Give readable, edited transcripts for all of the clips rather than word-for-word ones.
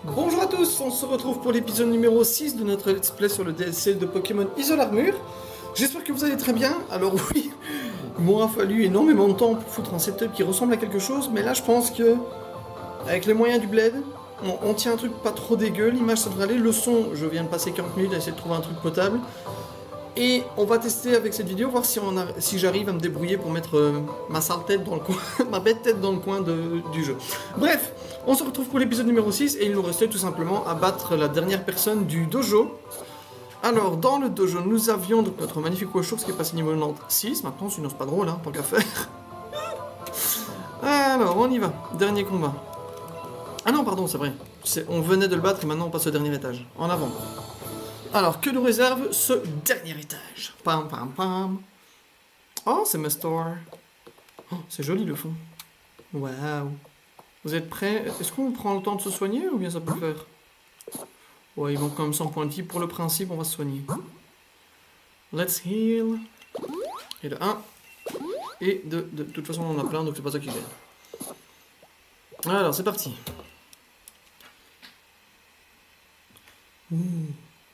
Bonjour à tous, on se retrouve pour l'épisode numéro 6 de notre let's play sur le DLC de Pokémon Isole Armure. J'espère que vous allez très bien. Alors oui, il m'aura fallu énormément de temps pour foutre un setup qui ressemble à quelque chose, mais là je pense que, avec les moyens du bled, on tient un truc pas trop dégueu, l'image ça devrait aller, le son, je viens de passer 40 minutes à essayer de trouver un truc potable. Et on va tester avec cette vidéo, voir si j'arrive à me débrouiller pour mettre ma sale tête dans le coin, ma bête tête dans le coin du jeu. Bref, on se retrouve pour l'épisode numéro 6 et il nous restait tout simplement à battre la dernière personne du dojo. Alors, dans le dojo, nous avions donc notre magnifique Washours qui est passé niveau 96. Maintenant, sinon c'est pas drôle, hein, tant qu'à faire. Alors, on y va. Dernier combat. Ah non, pardon, c'est vrai. On venait de le battre et maintenant on passe au dernier étage. En avant. Alors, que nous réserve ce dernier étage? Pam pam pam. Oh, c'est Mastor. Oh, c'est joli le fond. Waouh. Vous êtes prêts? Est-ce qu'on prend le temps de se soigner ou bien ça peut le faire? Ouais, ils vont comme 100 points de vie. Pour le principe, on va se soigner. Let's heal. Et de 1. Et de toute façon, on en a plein, donc c'est pas ça qui gêne. Alors, c'est parti. Ouh.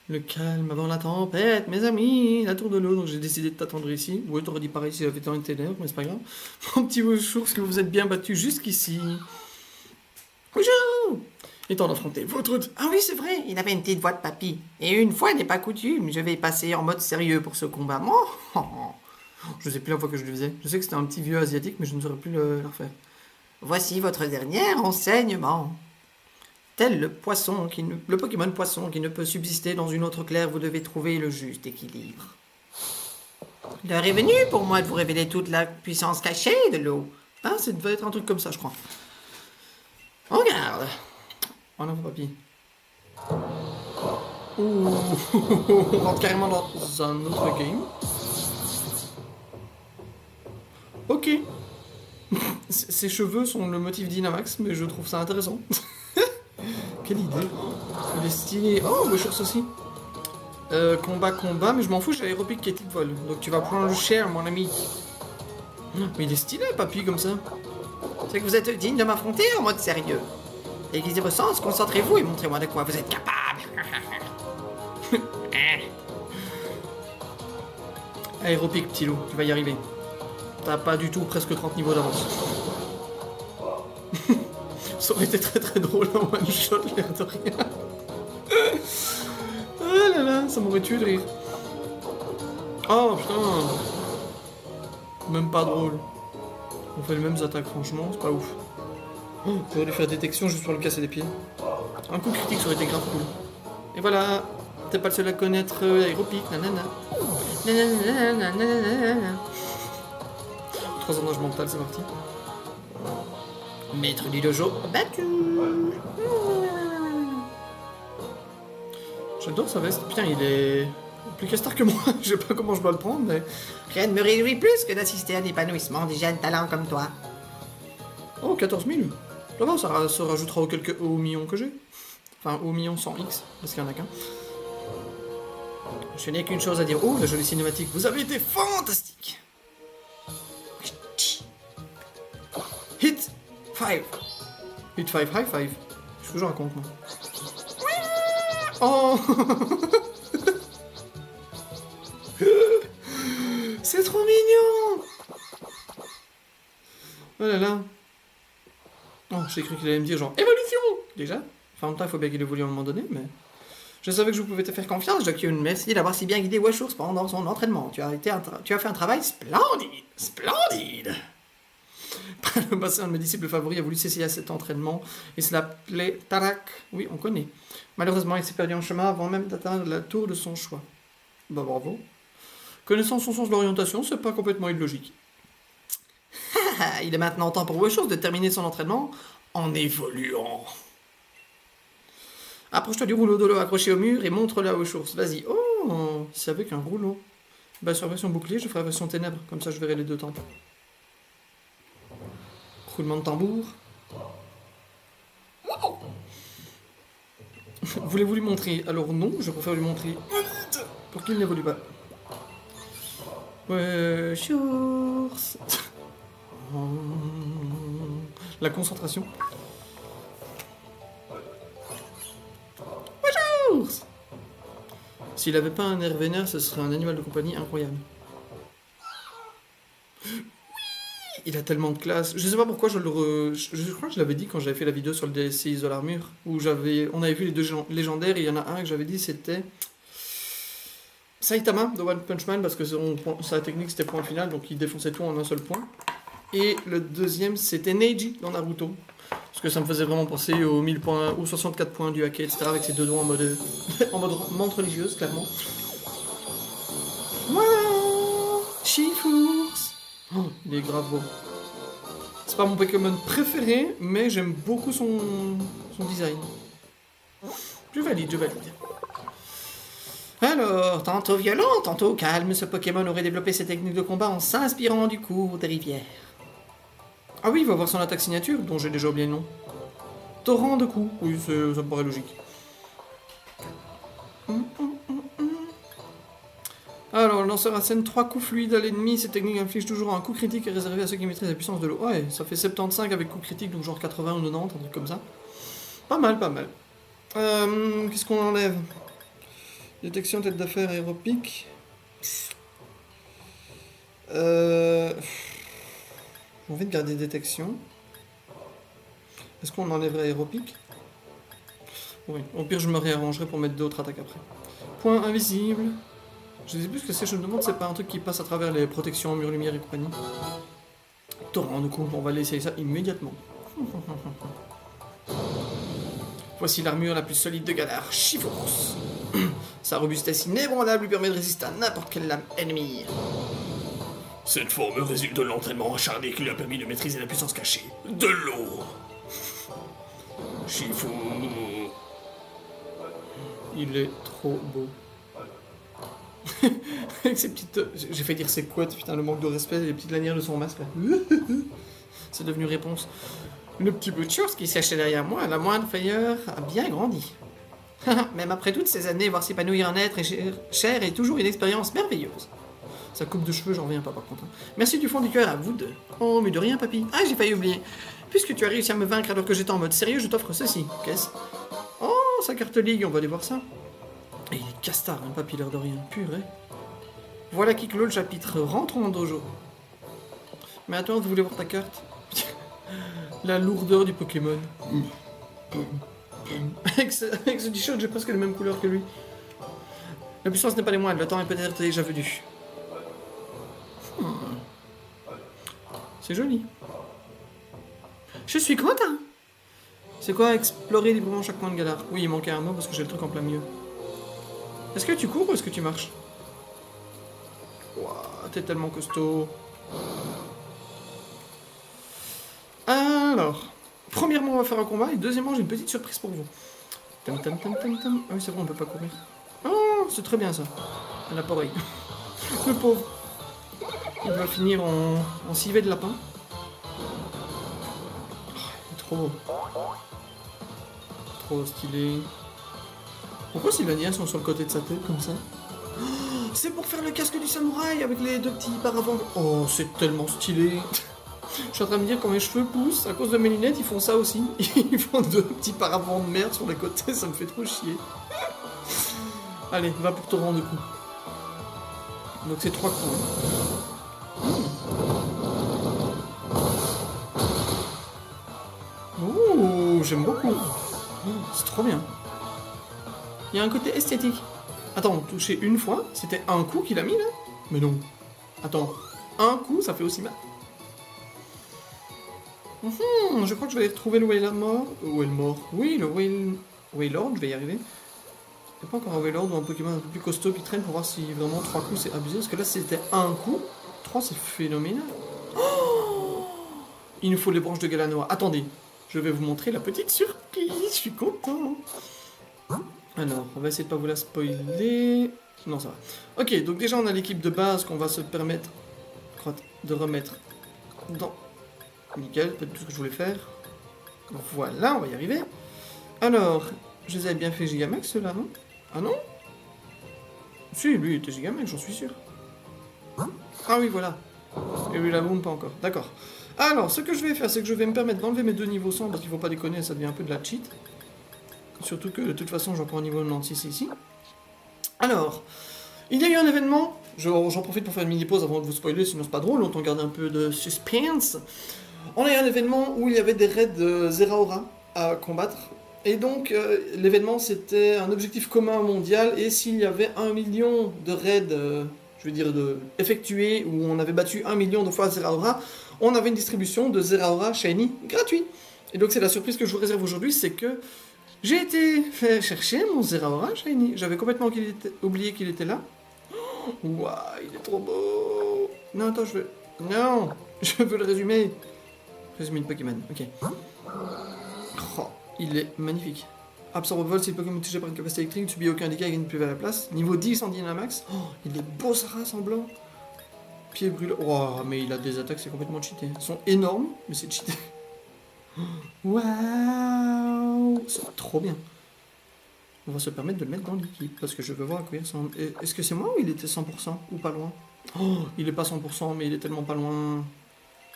Le calme avant la tempête, mes amis, la tour de l'eau, donc j'ai décidé de t'attendre ici. Ouais, t'aurais dit pareil si j'avais été en ténèbres, mais c'est pas grave. Mon petit Washours, que vous êtes bien battu jusqu'ici. Bonjour! Et t'en affronté votre autre. Ah oui, c'est vrai, il avait une petite voix de papy. Et une fois n'est pas coutume, je vais passer en mode sérieux pour ce combat. Je sais plus la fois que je le faisais. Je sais que c'était un petit vieux asiatique, mais je ne saurais plus le refaire. Voici votre dernier enseignement. Tel le Pokémon poisson qui ne peut subsister dans une autre claire, vous devez trouver le juste équilibre. L'heure est venue pour moi de vous révéler toute la puissance cachée de l'eau. Ah, ça devait être un truc comme ça, je crois. Regarde. En avant, papy. Ouh, on rentre carrément dans un autre game. Ok. Ses cheveux sont le motif d'Inamax, mais je trouve ça intéressant. Quelle idée. Il est stylé. Oh, Washours aussi. Combat, mais je m'en fous, j'ai l'aéropic qui est type vol. Donc tu vas prendre le cher, mon ami. Mais il est stylé, papy, comme ça. C'est que vous êtes digne de m'affronter en mode sérieux. Aiguisez vos sens, concentrez-vous et montrez-moi de quoi vous êtes capable. Aéropic, petit loup, tu vas y arriver. T'as pas du tout presque 30 niveaux d'avance. Ça aurait été très très drôle en one shot, l'air de rien. Ah là là, ça m'aurait tué de rire. Oh putain. Même pas drôle. On fait les mêmes attaques, franchement, c'est pas ouf. Oh, j'aurais dû faire détection juste pour le casser des pieds. Un coup critique, ça aurait été grave cool. Et voilà, t'es pas le seul à connaître Aéropic, nanana. Nanana, nanana. 3 ans d'âge mental, c'est parti. Maître du dojo battu. J'adore sa veste. Putain, il est plus castar que moi. Je sais pas comment je dois le prendre, mais... Rien ne me réjouit plus que d'assister à l'épanouissement des jeunes talents comme toi. Oh, 14 000. Ça va, ça se rajoutera aux quelques aux millions que j'ai. Enfin, aux millions sans X, parce qu'il y en a qu'un. Je n'ai qu'une chose à dire. Oh, la jolie cinématique. Vous avez été fantastique. Hit 5. Hit 5, high 5. Je suis toujours un con, moi. Oh. C'est trop mignon. Oh là là. Oh, j'ai cru qu'il allait me dire genre évolution déjà. Enfin, en même temps, il faut bien qu'il évolue à un moment donné, mais... Je savais que je pouvais te faire confiance, Jockyun. Merci d'avoir si bien guidé Washours pendant son entraînement. Tu as fait un travail splendide. Splendide. Le bassin de mes disciples favoris a voulu s'essayer à cet entraînement et cela plaît Tarak. Oui, on connaît. Malheureusement, il s'est perdu en chemin avant même d'atteindre la tour de son choix. Bah bravo. Connaissant son sens de l'orientation, c'est pas complètement illogique. Il est maintenant temps pour Washours de terminer son entraînement en évoluant. Approche-toi du rouleau de l'eau accroché au mur et montre-le à Washours. Vas-y. Oh, c'est avec un rouleau. Bah sur la version bouclier, je ferai la version ténèbres, comme ça je verrai les deux temps. Roulement de tambour. Voulez-vous lui montrer? Alors non, je préfère lui montrer pour qu'il n'évolue pas. Washours. La concentration. S'il avait pas un air vénère, ce serait un animal de compagnie incroyable. Il a tellement de classe. Je sais pas pourquoi je crois que je l'avais dit quand j'avais fait la vidéo sur le DLC Isole Armure, où on avait vu les deux légendaires, et il y en a un que j'avais dit, c'était Saitama de One Punch Man, parce que sa technique c'était point final, donc il défonçait tout en un seul point. Et le deuxième c'était Neji dans Naruto, parce que ça me faisait vraiment penser aux 1000 points, aux 64 points du hake, etc. avec ses deux doigts en mode, en mode menthe religieuse, clairement. Wow, Shifu. Oh, il est grave beau. C'est pas mon Pokémon préféré, mais j'aime beaucoup son design. Je valide. Alors, tantôt violent, tantôt calme, ce Pokémon aurait développé ses techniques de combat en s'inspirant du cours des rivières. Ah oui, il va voir son attaque signature, dont j'ai déjà oublié le nom. Torrent de coups, oui, ça me paraît logique. Alors, le lanceur assène 3 coups fluides à l'ennemi, cette technique inflige toujours un coup critique et réservé à ceux qui maîtrisent la puissance de l'eau. Ouais, ça fait 75 avec coup critique, donc genre 80 ou 90, un truc comme ça. Pas mal. Qu'est-ce qu'on enlève? Détection, tête d'affaire, aéropique. J'ai envie de garder détection. Est-ce qu'on enlèverait aéropique? Oui, au pire je me réarrangerai pour mettre d'autres attaques après. Point invisible. Je sais plus ce que c'est, je me demande si c'est pas un truc qui passe à travers les protections, murs, lumière et compagnie. Torrent de coup, on va laisser ça immédiatement. Voici l'armure la plus solide de Galar, Shiforce. Sa robustesse inébranlable lui permet de résister à n'importe quelle lame ennemie. Cette forme résulte de l'entraînement acharné qui lui a permis de maîtriser la puissance cachée de l'eau. Shifu. Il est trop beau. Avec ses petites... J'ai fait dire ses couettes, putain, le manque de respect, les petites lanières de son masque, là. C'est devenu réponse. Le petit bout de chose qui se cachait derrière moi, la moindre frayeur, a bien grandi. Même après toutes ces années, voir s'épanouir un être cher est toujours une expérience merveilleuse. Sa coupe de cheveux, j'en reviens pas par contre. Merci du fond du cœur à vous deux. Oh, mais de rien, papy. Ah, j'ai failli oublier. Puisque tu as réussi à me vaincre alors que j'étais en mode sérieux, je t'offre ceci. Qu'est-ce? Oh, sa carte ligue, on va aller voir ça. Et il est castard, hein, papy, l'air de rien. Purée. Voilà qui clôt le chapitre. Rentrons en dojo. Mais attends, vous voulez voir ta carte? La lourdeur du Pokémon. Avec ce t-shirt, j'ai presque les mêmes couleurs que lui. La puissance n'est pas les moindres, le temps est peut-être déjà venu. C'est joli. Je suis content. C'est quoi explorer librement chaque coin de Galar? Oui, il manquait un mot parce que j'ai le truc en plein milieu. Est-ce que tu cours ou est-ce que tu marches? Ouah, t'es tellement costaud. Alors, premièrement, on va faire un combat et deuxièmement, j'ai une petite surprise pour vous. Tam tam tam tam tam. Ah oui, c'est bon, on peut pas courir. Oh, c'est très bien ça. Elle a pas oreille. Le pauvre. Il va finir en civet de lapin. Oh, trop beau. Trop stylé. Pourquoi ces lanières sont sur le côté de sa tête comme ça? Oh, c'est pour faire le casque du samouraï avec les deux petits paravents. Oh, c'est tellement stylé. Je suis en train de me dire quand mes cheveux poussent, à cause de mes lunettes, ils font ça aussi. Ils font deux petits paravents de merde sur les côtés, ça me fait trop chier. Allez, va pour torrent de coups. Donc c'est 3 coups. Ouh, j'aime beaucoup. C'est trop bien. Il y a un côté esthétique. Attends, toucher une fois, c'était un coup qu'il a mis là? Mais non. Attends, un coup, ça fait aussi mal. Je crois que je vais retrouver le Wailord. Oui, le Wailord, je vais y arriver. Il n'y a pas encore un Wailord ou un Pokémon un peu plus costaud qui traîne pour voir si vraiment 3 coups c'est abusé. Parce que là c'était un coup, 3 c'est phénoménal. Oh, il nous faut les branches de Galanoa. Attendez, je vais vous montrer la petite surprise, je suis content. Alors, on va essayer de pas vous la spoiler. Non, ça va. Ok, donc déjà on a l'équipe de base qu'on va se permettre de remettre dans... Nickel, peut-être tout ce que je voulais faire. Voilà, on va y arriver. Alors, je les avais bien fait Gigamax ceux-là, non? Ah non? Si, lui il était Gigamax, j'en suis sûr. Ah oui, voilà. Et lui la bombe, pas encore. D'accord. Alors, ce que je vais faire, c'est que je vais me permettre d'enlever mes 2 niveaux 100, parce qu'il faut pas déconner, ça devient un peu de la cheat. Surtout que, de toute façon, j'ai encore un niveau 96 ici. Alors, il y a eu un événement, j'en profite pour faire une mini-pause avant de vous spoiler, sinon c'est pas drôle, autant garder un peu de suspense. On a eu un événement où il y avait des raids de Zeraora à combattre. Et donc, l'événement, c'était un objectif commun mondial. Et s'il y avait 1 million de raids, effectués, où on avait battu 1 million de fois Zeraora, on avait une distribution de Zeraora Shiny gratuit. Et donc, c'est la surprise que je vous réserve aujourd'hui, c'est que j'ai été faire chercher mon Zeraora Shiny. J'avais complètement oublié qu'il était là. Waouh, il est trop beau. Non, attends, Non, je veux le résumer. Résumé de Pokémon, ok. Oh, il est magnifique. Absorbe vol si le Pokémon est touché par une capacité électrique, ne subit aucun dégât et gagne plus à la place. Niveau 10 en Dynamax. Oh, il est beau sa race en blanc. Pied brûlant. Oh, mais il a des attaques, c'est complètement cheaté. Elles sont énormes, mais c'est cheaté. Waouh, c'est trop bien. On va se permettre de le mettre dans l'équipe, parce que je veux voir à quoi il ressemble. Est-ce que c'est moi ou il était 100% ou pas loin? Oh, il est pas 100%, mais il est tellement pas loin.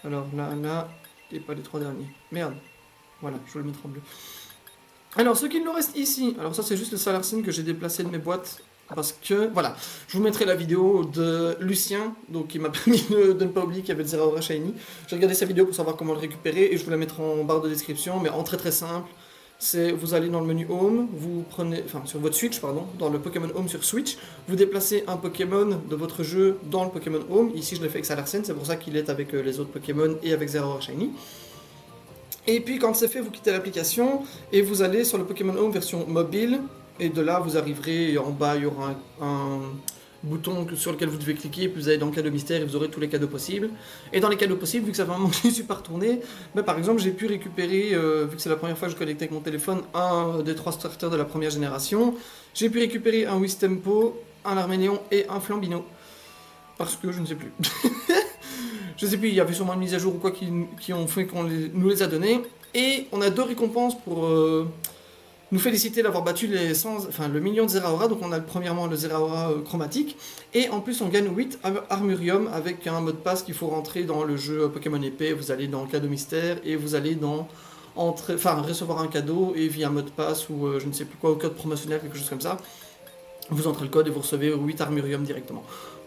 Alors là, et pas les 3 derniers. Merde. Voilà, je vais le mettre en bleu. Alors, ce qu'il nous reste ici, alors ça c'est juste le Salarcine que j'ai déplacé de mes boîtes, parce que, voilà, je vous mettrai la vidéo de Lucien, donc qui m'a permis de ne pas oublier qu'il y avait le Zeraora Shiny. J'ai regardé sa vidéo pour savoir comment le récupérer, et je vous la mettrai en barre de description, mais en très très simple. C'est, vous allez dans le menu Home, vous prenez, enfin sur votre Switch, pardon, dans le Pokémon Home sur Switch, vous déplacez un Pokémon de votre jeu dans le Pokémon Home. Ici je l'ai fait avec Salarcine, c'est pour ça qu'il est avec les autres Pokémon et avec Zeraora Shiny. Et puis quand c'est fait, vous quittez l'application et vous allez sur le Pokémon Home version mobile. Et de là, vous arriverez en bas, il y aura un bouton sur lequel vous devez cliquer, puis vous allez dans le cadeau mystère et vous aurez tous les cadeaux possibles. Et dans les cadeaux possibles, vu que ça fait un moment que je ne suis pas retourné, ben, par exemple, j'ai pu récupérer, vu que c'est la première fois que je connectais avec mon téléphone, un des 3 starters de la première génération. J'ai pu récupérer un Wistempo, un Larméléon et un Flambino. Parce que je ne sais plus. Je sais plus, il y avait sûrement une mise à jour ou quoi qui ont fait qu'on nous les a donnés. Et on a 2 récompenses pour nous féliciter d'avoir battu le million de Zeraora. Donc on a premièrement le Zeraora chromatique. Et en plus on gagne 8 Armurium avec un mot de passe qu'il faut rentrer dans le jeu Pokémon épée. Vous allez dans le cadeau mystère et vous allez recevoir un cadeau et via un mot de passe ou je ne sais plus quoi, au code promotionnel, quelque chose comme ça. Vous entrez le code et vous recevez 8 Armurium directement.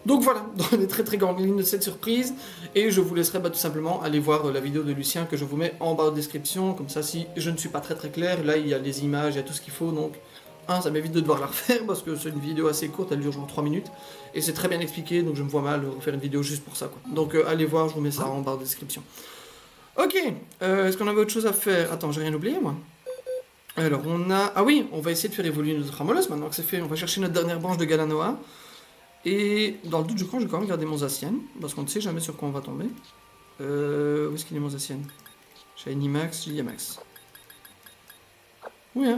Donc voilà, dans les très très grandes lignes de cette surprise, et je vous laisserai tout simplement aller voir la vidéo de Lucien que je vous mets en barre de description, comme ça si je ne suis pas très très clair, là il y a les images, il y a tout ce qu'il faut, donc ça m'évite de devoir la refaire parce que c'est une vidéo assez courte, elle dure genre 3 minutes, et c'est très bien expliqué, donc je me vois mal refaire une vidéo juste pour ça quoi. Donc allez voir, je vous mets ça en barre de description. Ok, est-ce qu'on avait autre chose à faire? Attends, j'ai rien oublié moi. Alors on a... Ah oui, on va essayer de faire évoluer notre Amolos maintenant que c'est fait, on va chercher notre dernière branche de Galanoa. Et dans le doute, je crois que je vais quand même garder mon Zacian, parce qu'on ne sait jamais sur quoi on va tomber. Où est-ce qu'il est mon Zacian? Shiny Max, Gigamax. Oui, hein.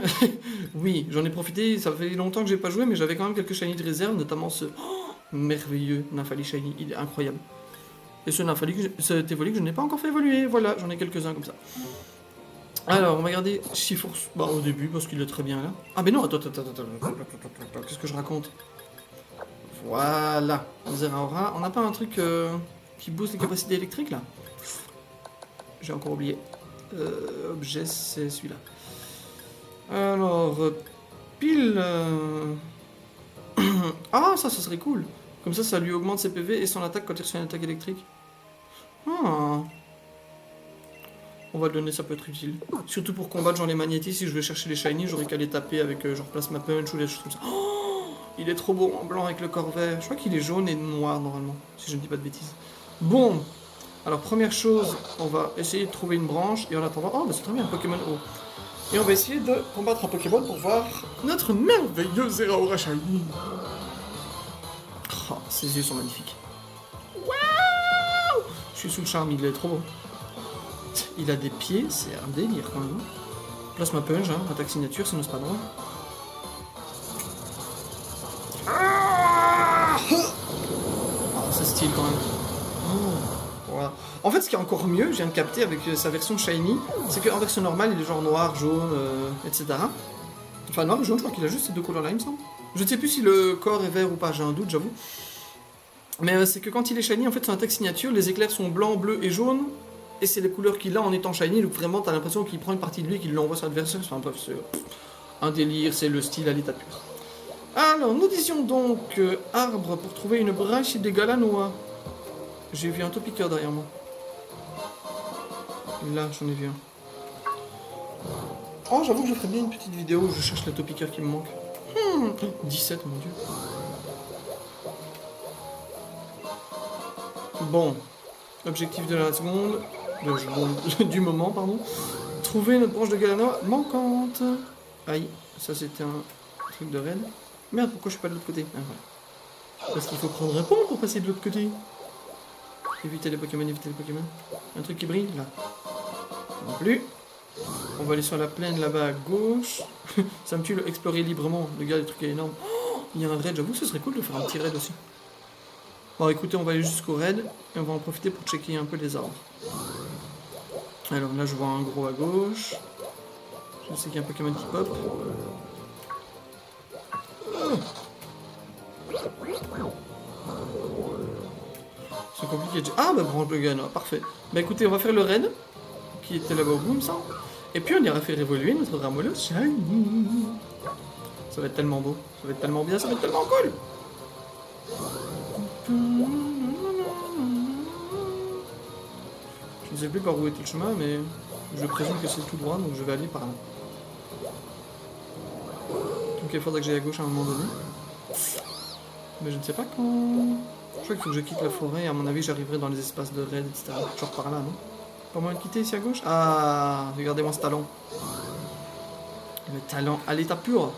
Oui, j'en ai profité, ça fait longtemps que j'ai pas joué, mais j'avais quand même quelques Shiny de réserve, notamment ce merveilleux Nymphali Shiny, il est incroyable. Et cet Evoli que je n'ai pas encore fait évoluer, voilà, j'en ai quelques-uns comme ça. Alors, on va garder Chiforce au début, parce qu'il est très bien là. Ah mais non, attends, qu'est-ce que je raconte? Voilà, Zeraora. On n'a pas un truc qui booste les capacités électriques là? J'ai encore oublié. Objet, c'est celui-là. Alors, pile... Ah, ça serait cool. Comme ça lui augmente ses PV et son attaque quand il reçoit une attaque électrique. Ah. On va le donner, ça peut être utile. Surtout pour combattre genre les magnétis, si je vais chercher les shiny, j'aurais qu'à les taper avec genre Plasma Punch ou des choses comme ça. Oh, il est trop beau en blanc avec le corps vert. Je crois qu'il est jaune et noir normalement, si je ne dis pas de bêtises. Bon, alors première chose, on va essayer de trouver une branche et en attendant... Oh, bah c'est très bien, Pokémon O. Et on va essayer de combattre un Pokémon pour voir notre merveilleux Zeraora Shiny. Oh, ses yeux sont magnifiques. Waouh! Je suis sous le charme, il est trop beau. Il a des pieds, c'est un délire quand même. Plasma Punch, hein, attaque signature, sinon c'est pas drôle. C'est stylé quand même. Voilà. En fait, ce qui est encore mieux, je viens de capter avec sa version Shiny, c'est qu'en version normale, il est genre noir, jaune, etc. Enfin, noir, jaune, je crois qu'il a juste ces 2 couleurs-là, il me semble. Je ne sais plus si le corps est vert ou pas, j'ai un doute, j'avoue. Mais c'est que quand il est Shiny, en fait, son attaque signature, les éclairs sont blanc, bleu et jaune. Et c'est les couleurs qu'il a en étant Shiny, donc vraiment, t'as l'impression qu'il prend une partie de lui et qu'il l'envoie sur l'adversaire. Enfin, bref, c'est un délire, c'est le style à l'état pur. Alors, nous disions donc arbre pour trouver une branche de galanois. J'ai vu un topiqueur derrière moi. Là, j'en ai vu un. Oh, j'avoue que je ferais bien une petite vidéo où je cherche le topiqueur qui me manque. 17, mon dieu. Bon. Objectif de la seconde. Du moment, pardon. Trouver une branche de galanois manquante. Aïe, ça c'était un truc de raid. Merde, pourquoi je suis pas de l'autre côté? Ah, voilà. Parce qu'il faut prendre un pont pour passer de l'autre côté. Éviter les Pokémon, éviter les Pokémon. Un truc qui brille, là. Non plus. On va aller sur la plaine là-bas à gauche. Ça me tue le explorer librement. Le gars, le truc est énorme. Oh, il y a un raid, j'avoue que ce serait cool de faire un petit raid aussi. Bon, écoutez, on va aller jusqu'au raid. Et on va en profiter pour checker un peu les arbres. Alors là, je vois un gros à gauche. Je sais qu'il y a un Pokémon qui pop. C'est compliqué. Ah, bah branche de Galanois, parfait. Bah écoutez, on va faire le raid. Qui était là-bas au bout, il me semble. Et puis on ira faire évoluer notre Dramolos Shiny. Ça va être tellement beau, ça va être tellement bien, ça va être tellement cool. Je ne sais plus par où était le chemin, mais je présume que c'est tout droit, donc je vais aller par là. Donc il faudra que j'aille à gauche à un moment donné. Mais je ne sais pas quand... Je crois qu'il faut que je quitte la forêt, à mon avis j'arriverai dans les espaces de raid, etc. Genre par là, non? Pas moyen de quitter ici à gauche? Ah, regardez-moi ce talent. Le talent à l'état pur.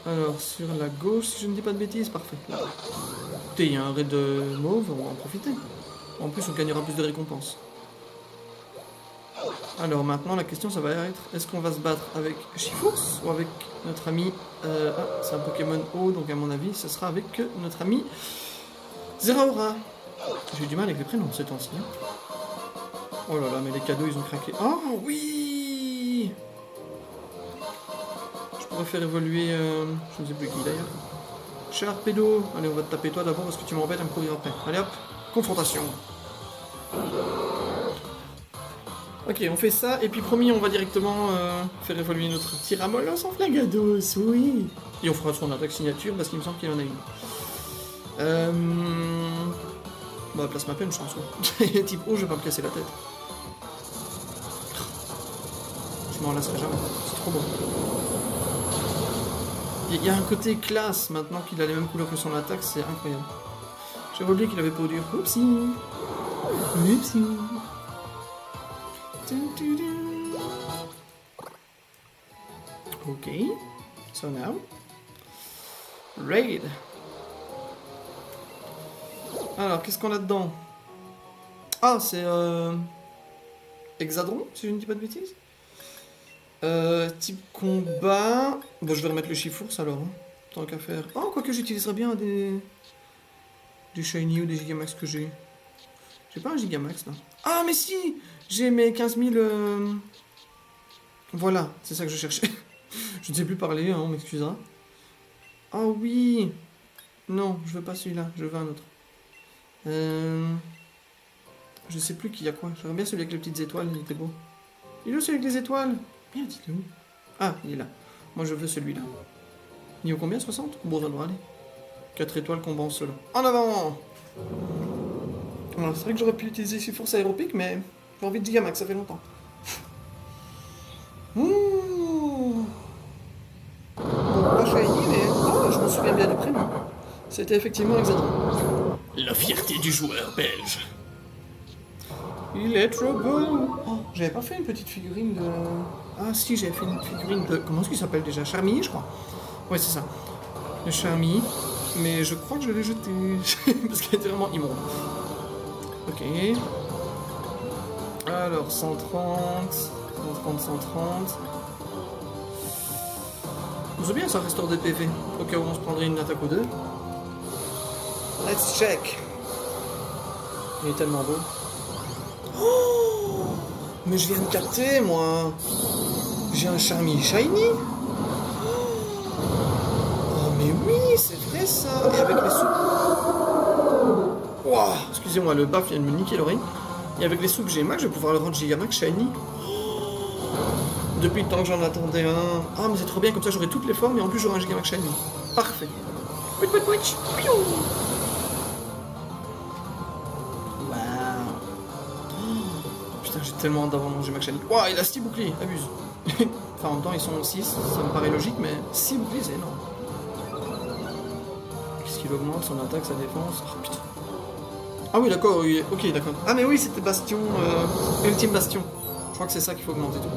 Alors, sur la gauche, si je ne dis pas de bêtises, parfait. Écoutez, il y a un raid de mauve, on va en profiter. En plus, on gagnera plus de récompenses. Alors, maintenant, la question, ça va être, est-ce qu'on va se battre avec Shifours ou avec notre ami... ah, c'est un Pokémon eau, donc à mon avis, ce sera avec notre ami Zeraora. J'ai eu du mal avec les prénoms ces temps-ci. Oh là là, mais les cadeaux, ils ont craqué. Oh oui! Je pourrais faire évoluer... je ne sais plus qui d'ailleurs. Sharpedo. Allez, on va te taper toi d'abord parce que tu m'embêtes à me courir après. Allez hop, confrontation. Ok, on fait ça, et puis promis, on va directement faire évoluer notre Tiramolos en Flagados, oui! Et on fera son attaque signature parce qu'il me semble qu'il en a une. Bah, plasma punch, je pense. Type eau, je vais pas me casser la tête. Je m'en lasserai jamais, c'est trop beau. Il y a un côté classe maintenant qu'il a les mêmes couleurs que son attaque, c'est incroyable. J'avais oublié qu'il avait peau dure. Oupsie! Oupsie! Ok, so now, raid. Alors, qu'est-ce qu'on a dedans? Ah, c'est Hexadron, si je ne dis pas de bêtises. Type combat. Bon, je vais remettre le Shifours alors, hein, tant qu'à faire. Oh, quoique j'utiliserais bien des Shiny ou des Gigamax que j'ai. J'ai pas un Gigamax là. Ah, mais si! J'ai mes 15 000... Voilà, c'est ça que je cherchais. Je ne sais plus parler, hein, on m'excusera. Ah oui! Non, je veux pas celui-là, je veux un autre. Je sais plus qui y a quoi. J'aimerais bien celui avec les petites étoiles, il était beau. Il est où celui avec les étoiles? Merde, il est où? Ah, il est là. Moi je veux celui-là. Niveau combien? 60? Bon, ça devrait aller. 4 étoiles combat en solo. En avant! Alors, c'est vrai que j'aurais pu utiliser Shifours aéropique, mais j'ai envie de Gigamax, ça fait longtemps. Bon, pas shiny, mais... Oh, je me souviens bien du prénom. C'était effectivement Hexadron. La fierté du joueur belge. Il est trop beau. Oh, j'avais pas fait une petite figurine de... Ah si, j'avais fait une figurine de... Comment est-ce qu'il s'appelle déjà? Charmilly, je crois. Ouais, c'est ça. Le Charmilly. Mais je crois que je l'ai jeté. Parce qu'il était vraiment immonde. Ok. Alors, 130... 130, 130... C'est bien, ça restaure des PV. Au cas où on se prendrait une attaque ou deux. Let's check. Il est tellement beau. Oh, mais je viens de capter, moi. J'ai un Charmilly Shiny. Oh, mais oui, c'est vrai ça. Et avec les soupes. Waouh, excusez-moi, le baf vient de me niquer l'oreille. Et avec les soupes Gmax, je vais pouvoir le rendre Gigamax Shiny. Depuis le temps que j'en attendais un. Ah, mais c'est trop bien, comme ça j'aurai toutes les formes et en plus j'aurai un Gigamax Shiny. Parfait. Pouit, pouit, pouit. Piou. Waouh. Putain, j'ai tellement hâte d'avoir mon Gigamax Shiny. Waouh, il a 6 boucliers, abuse. Enfin, en même temps, ils sont 6, ça me paraît logique, mais 6 boucliers, c'est énorme. Qu'est-ce qu'il augmente, son attaque, sa défense? Oh putain. Ah oui, d'accord, oui. Ok, d'accord. Ah, mais oui, c'était Bastion, Ultime Bastion. Je crois que c'est ça qu'il faut augmenter tout.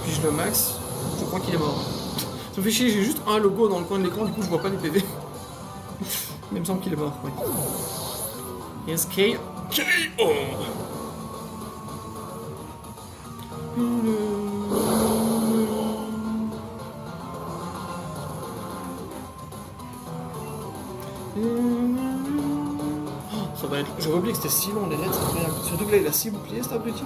Puis je le max, je crois qu'il est mort. Ça me fait chier, j'ai juste un logo dans le coin de l'écran, du coup je vois pas les PV. Mais il me semble qu'il est mort, oui. Yes, K. KO. Ça va être... J'avais oublié que c'était si long les lettres, c'est incroyable. Surtout que là il a 6 boucliers cet abruti.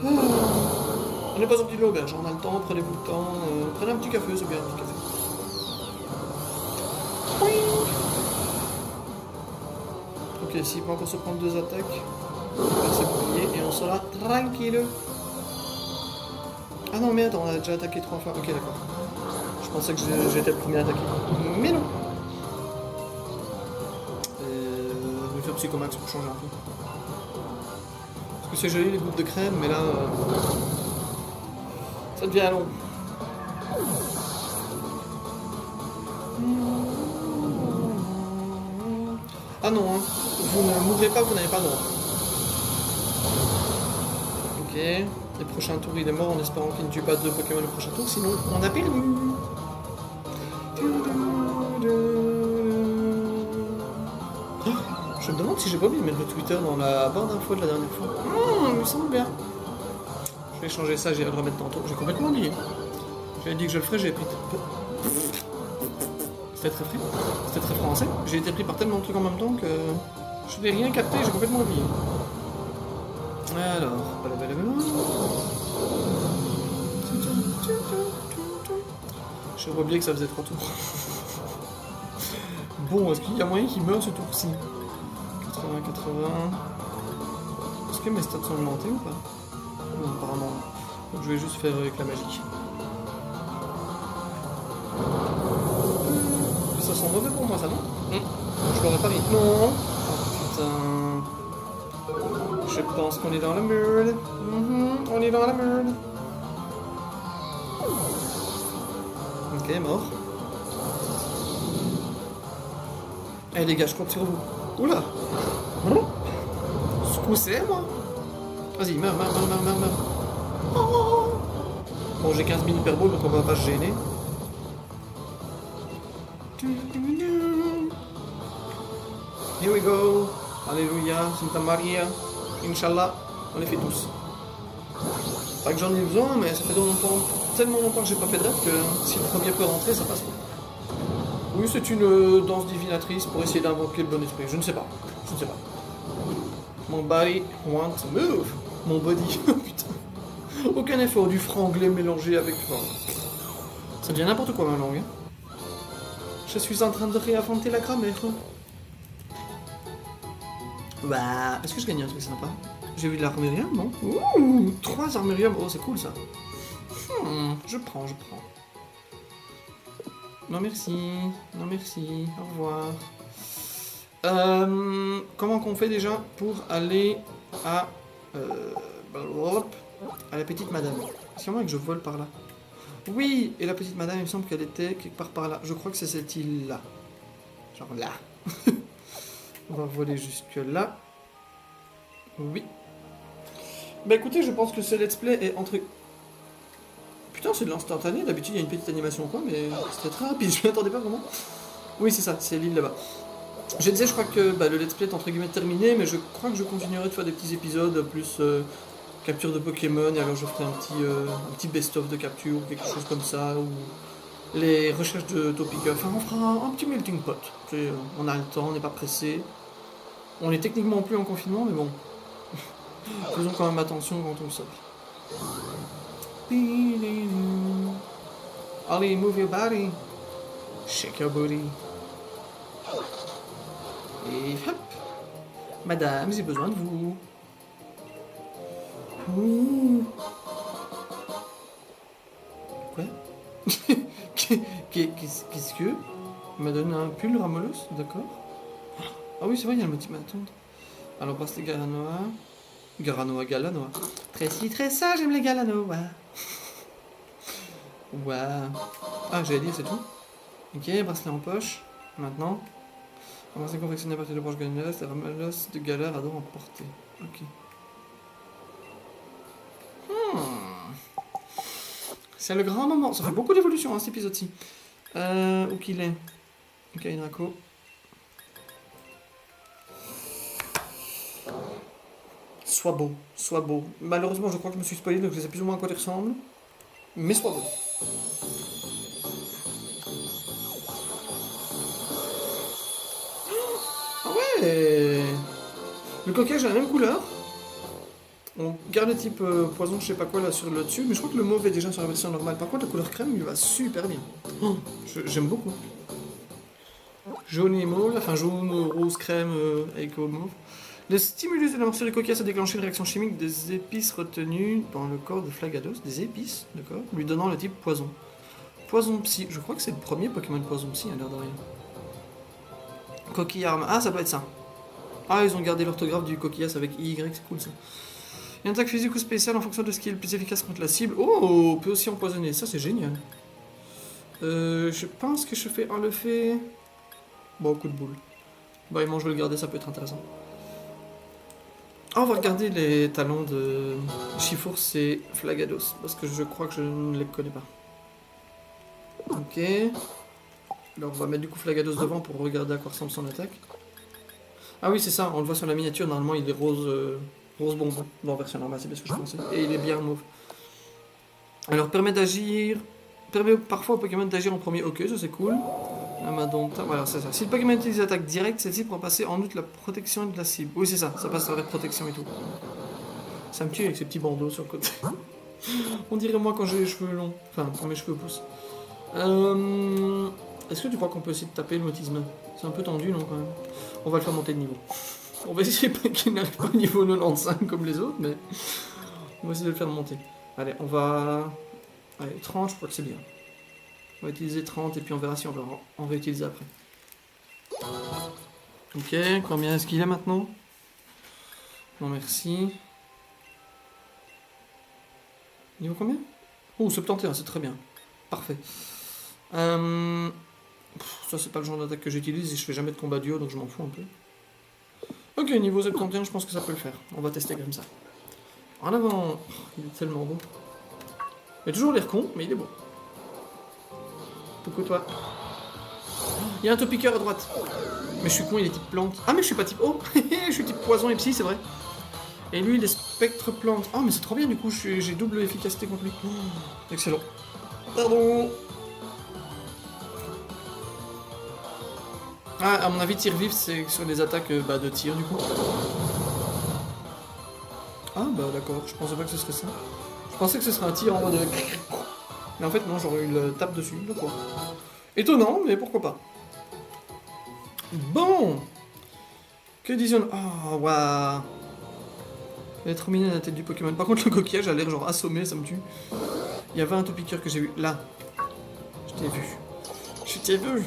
On n'est pas sorti de l'auberge, on a le temps, prenez-vous le temps. Prenez un petit café, c'est bien un petit café. Ok, s'il peut encore se prendre 2 attaques, on va faire ses boucliers et on sera tranquille. Ah non merde, on a déjà attaqué 3 fois. Ok, d'accord. Je pensais que j'étais le premier à attaquer. Mais non. Je vais faire Psychomax pour changer un peu. Parce que c'est joli les gouttes de crème, mais là... ça devient long. Ah non, hein. Vous ne mourrez pas, vous n'avez pas droit. Ok. Le prochain tour il est mort en espérant qu'il ne tue pas 2 Pokémon le prochain tour, sinon on a perdu. Je me demande si j'ai pas oublié de mettre le Twitter dans la barre d'infos de la dernière fois. Il me semble bien. Je vais changer ça, j'irai le remettre tantôt. J'ai complètement oublié. J'avais dit que je le ferais, j'ai pris... C'était très français. J'ai été pris par tellement de trucs en même temps que... je n'ai rien capté, j'ai complètement oublié. Alors... J'ai oublié que ça faisait 3 tours. Bon, est-ce qu'il y a moyen qu'il meure ce tour-ci? 80, 80... Est-ce que mes stats sont augmentés ou pas? Non, apparemment. Donc je vais juste faire avec la magie. Ça sent mauvais pour moi, ça, non? Je l'aurais pas mis. Non! Oh putain... Je pense qu'on est dans la merde. On est dans la merde. Ok, mort. Eh les gars, je compte sur vous. Oula! Ce coup c'est moi! Vas-y, meurs. Oh. Bon, j'ai 15 000 hyperballs, donc on va pas se gêner. Here we go! Alléluia, Santa Maria, Inch'Allah, on les fait tous. Pas que j'en ai besoin, mais ça fait tellement longtemps que j'ai pas fait de rêve que si le premier peut rentrer, ça passe pas. Oui, c'est une danse divinatrice pour essayer d'invoquer le bon esprit. Je ne sais pas. Mon body wants to move. Mon body. Putain. Aucun effort, du franglais mélangé avec... ça devient n'importe quoi ma langue. Hein. Je suis en train de réinventer la grammaire. Bah, est-ce que je gagne un truc sympa? J'ai vu de l'armurium, non? Ouh, 3 armuriums. Oh, c'est cool ça. Je prends. Non merci, au revoir. Comment qu'on fait déjà pour aller à la petite madame? Est-ce qu'il y a moyen que je vole par là? Oui, et la petite madame, il me semble qu'elle était quelque part par là. Je crois que c'est cette île-là. Genre là. On va voler jusque là. Oui. Bah écoutez, je pense que ce let's play est entre... Putain, c'est de l'instantané, d'habitude il y a une petite animation ou quoi, mais c'était très rapide, je m'y attendais pas vraiment. Oui, c'est ça, c'est l'île là-bas. Je disais, je crois que le let's play est entre guillemets terminé, mais je crois que je continuerai de faire des petits épisodes, plus capture de Pokémon, et alors je ferai un petit best-of de capture, ou quelque chose comme ça, ou les recherches de Topica. Enfin, on fera un petit melting pot. On a le temps, on n'est pas pressé. On est techniquement plus en confinement, mais bon. Faisons quand même attention quand on sort. Allez, move your body. Shake your body. Et hop. Madame, j'ai besoin de vous. Ouh. Qu'est-ce que... Il m'a donné un pull Ramolos, d'accord. Ah oui, c'est vrai, il y a le motif m'attendre. Alors, passe les Galanoa. Galanoa. Très ça, j'aime les Galanoa. Ouais. Ah, j'allais dire, c'est tout. Ok, bracelet en poche. Maintenant. Bracelet confectionné à partir de branche Galanos, la Ramolos de Galar adore en porter. Ok. C'est le grand moment. Ça fait beaucoup d'évolution, cet épisode-ci. Où qu'il est. Ok, Draco. Sois beau. Malheureusement, je crois que je me suis spoilé, donc je sais plus ou moins à quoi il ressemble. Mais sois beau. Ah ouais. Le coquillage a la même couleur. On garde le type poison, je sais pas quoi là sur le dessus, mais je crois que le mauve est déjà sur la version normale. Par contre, la couleur crème, il va super bien. J'aime beaucoup. Jaune et mauve, enfin jaune, rose, crème avec mauve. Le stimulus de la morsure du coquillage a déclenché une réaction chimique des épices retenues dans le corps de Flagados. Des épices, d'accord, lui donnant le type poison. Poison psy, je crois que c'est le premier Pokémon poison psy, à l'air de rien. Coquille arme, ah ça peut être ça. Ah, ils ont gardé l'orthographe du coquillage avec IY, c'est cool ça. Une attaque physique ou spéciale en fonction de ce qui est le plus efficace contre la cible. Oh, peut aussi empoisonner, ça c'est génial. Je pense que je fais un le fait. Bon, coup de boule. Bah, je vais le garder, ça peut être intéressant. Ah, on va regarder les talents de Chifours et Flagados, parce que je crois que je ne les connais pas. Ok. Alors, on va mettre du coup Flagados devant pour regarder à quoi ressemble son attaque. Ah oui, c'est ça, on le voit sur la miniature, normalement il est rose, rose bonbon, dans version normale, c'est bien ce que je pensais. Et il est bien mauve. Alors, permet parfois au Pokémon d'agir en premier, ok, ça c'est cool. Amadonta, voilà, c'est ça. Si le Pokémon utilise l'attaque directe, celle-ci pourra passer en outre la protection de la cible. Oui, c'est ça, ça passe à travers protection et tout. Ça me tue avec ces petits bandeaux sur le côté. On dirait moi quand j'ai les cheveux longs. Enfin, quand mes cheveux poussent. Est-ce que tu crois qu'on peut essayer de taper le motisme? C'est un peu tendu, non, quand même? On va le faire monter de niveau. On va essayer qu'il n'arrive pas au niveau 95 comme les autres, mais... on va essayer de le faire monter. Allez, on va... Allez, 30, je crois que c'est bien. On va utiliser 30 et puis on verra si on va utiliser après. Ok, combien est-ce qu'il a maintenant? Non, merci. Niveau combien? Oh, 71, c'est très bien. Parfait. Ça, c'est pas le genre d'attaque que j'utilise et je fais jamais de combat duo, donc je m'en fous un peu. Ok, niveau 71, je pense que ça peut le faire. On va tester comme ça. En avant. Oh, il est tellement beau. Il a toujours l'air con, mais il est beau. Coucou toi. Il y a un topiqueur à droite. Mais je suis con, il est type plante. Ah mais je suis pas type eau. Je suis type poison et psy, c'est vrai. Et lui il est spectre plante. Oh mais c'est trop bien du coup, j'ai double efficacité contre lui. Excellent. Pardon. Ah, à mon avis, tir vif, c'est sur les attaques de tir du coup. Ah bah d'accord, je pensais pas que ce serait ça. Je pensais que ce serait un tir en mode... Mais en fait non, j'aurais eu le tape dessus, d'accord. Étonnant, mais pourquoi pas. Bon. Que disons... Oh, waouh. Elle est trop mignonne la tête du Pokémon. Par contre, le coquillage a l'air genre assommé, ça me tue. Il y avait un topiqueur que j'ai eu là. Je t'ai vu. Je t'ai vu.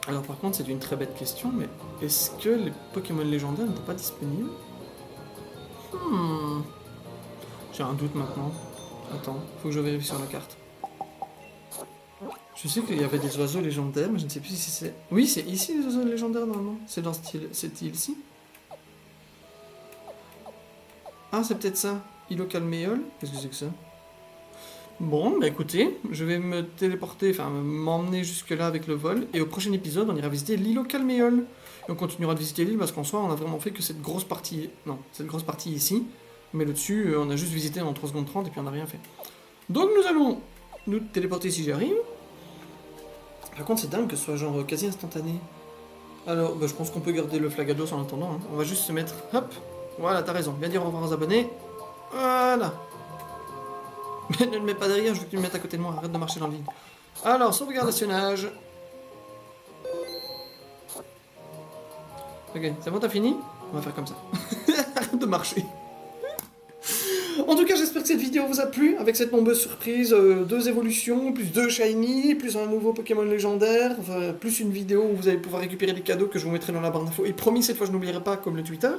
Alors par contre, c'est une très bête question, mais est-ce que les Pokémon légendaires n'étaient pas disponibles? J'ai un doute maintenant. Attends, faut que je vérifie sur la carte. Je sais qu'il y avait des oiseaux légendaires, mais je ne sais plus si c'est... Oui, c'est ici les oiseaux légendaires normalement. C'est dans cette île-ci. Ah, c'est peut-être ça. Îlot Calméole. Qu'est-ce que c'est que ça? Bon, bah écoutez, je vais me téléporter, enfin m'emmener jusque là avec le vol, et au prochain épisode, on ira visiter l'îlot Calméole. Et on continuera de visiter l'île parce qu'en soi, on a vraiment fait que cette grosse partie... Non, cette grosse partie ici. Mais le dessus, on a juste visité en 3 secondes 30 et puis on n'a rien fait. Donc nous allons nous téléporter si j'y arrive. Par contre, c'est dingue que ce soit genre quasi instantané. Alors, bah, je pense qu'on peut garder le Flagados en attendant. Hein. On va juste se mettre... Hop. Voilà, t'as raison. Bien dire au revoir aux abonnés. Voilà. Mais ne le mets pas derrière, je veux que tu le mettes à côté de moi. Arrête de marcher dans le vide. Alors, sauvegarde d'actionnage. Ok, c'est bon, t'as fini? On va faire comme ça. Arrête de marcher. En tout cas, j'espère que cette vidéo vous a plu, avec cette nombreuse surprise, 2 évolutions, plus 2 shiny, plus un nouveau Pokémon légendaire, enfin, plus une vidéo où vous allez pouvoir récupérer des cadeaux que je vous mettrai dans la barre d'infos. Et promis, cette fois je n'oublierai pas, comme le Twitter.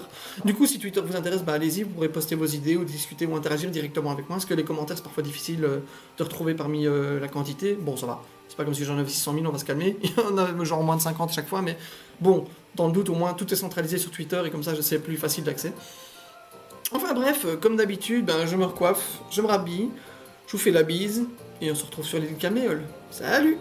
Du coup, si Twitter vous intéresse, bah allez-y, vous pourrez poster vos idées ou discuter ou interagir directement avec moi, parce que les commentaires c'est parfois difficile de retrouver parmi la quantité. Bon, ça va. C'est pas comme si j'en avais 600 000, on va se calmer. Il y en a genre moins de 50 chaque fois, mais bon, dans le doute, au moins, tout est centralisé sur Twitter et comme ça, c'est plus facile d'accès. Enfin bref, comme d'habitude, ben, je me recoiffe, je me rhabille, je vous fais la bise, et on se retrouve sur l'île Caméole. Salut!